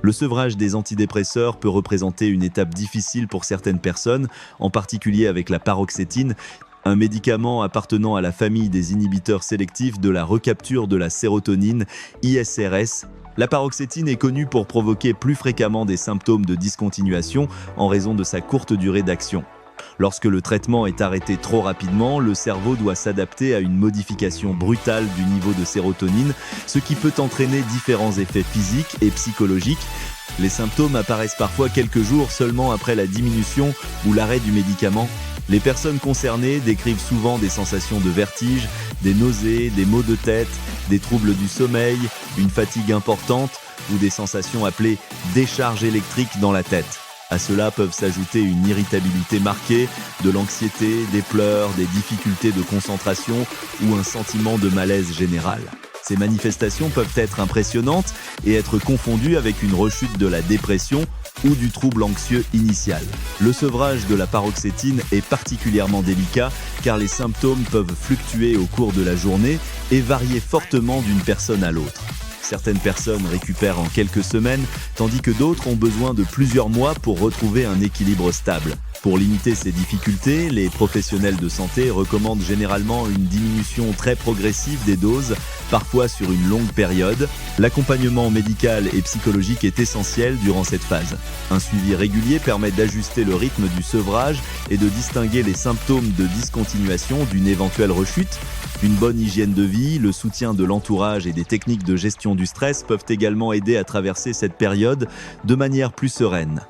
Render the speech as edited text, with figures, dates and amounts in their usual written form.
Le sevrage des antidépresseurs peut représenter une étape difficile pour certaines personnes, en particulier avec la paroxétine, un médicament appartenant à la famille des inhibiteurs sélectifs de la recapture de la sérotonine, ISRS. La paroxétine est connue pour provoquer plus fréquemment des symptômes de discontinuation en raison de sa courte durée d'action. Lorsque le traitement est arrêté trop rapidement, le cerveau doit s'adapter à une modification brutale du niveau de sérotonine, ce qui peut entraîner différents effets physiques et psychologiques. Les symptômes apparaissent parfois quelques jours seulement après la diminution ou l'arrêt du médicament. Les personnes concernées décrivent souvent des sensations de vertige, des nausées, des maux de tête, des troubles du sommeil, une fatigue importante ou des sensations appelées décharge électrique dans la tête. À cela peuvent s'ajouter une irritabilité marquée, de l'anxiété, des pleurs, des difficultés de concentration ou un sentiment de malaise général. Ces manifestations peuvent être impressionnantes et être confondues avec une rechute de la dépression ou du trouble anxieux initial. Le sevrage de la paroxétine est particulièrement délicat car les symptômes peuvent fluctuer au cours de la journée et varier fortement d'une personne à l'autre. Certaines personnes récupèrent en quelques semaines, tandis que d'autres ont besoin de plusieurs mois pour retrouver un équilibre stable. Pour limiter ces difficultés, les professionnels de santé recommandent généralement une diminution très progressive des doses, parfois sur une longue période. L'accompagnement médical et psychologique est essentiel durant cette phase. Un suivi régulier permet d'ajuster le rythme du sevrage et de distinguer les symptômes de discontinuation d'une éventuelle rechute. Une bonne hygiène de vie, le soutien de l'entourage et des techniques de gestion du stress peuvent également aider à traverser cette période de manière plus sereine.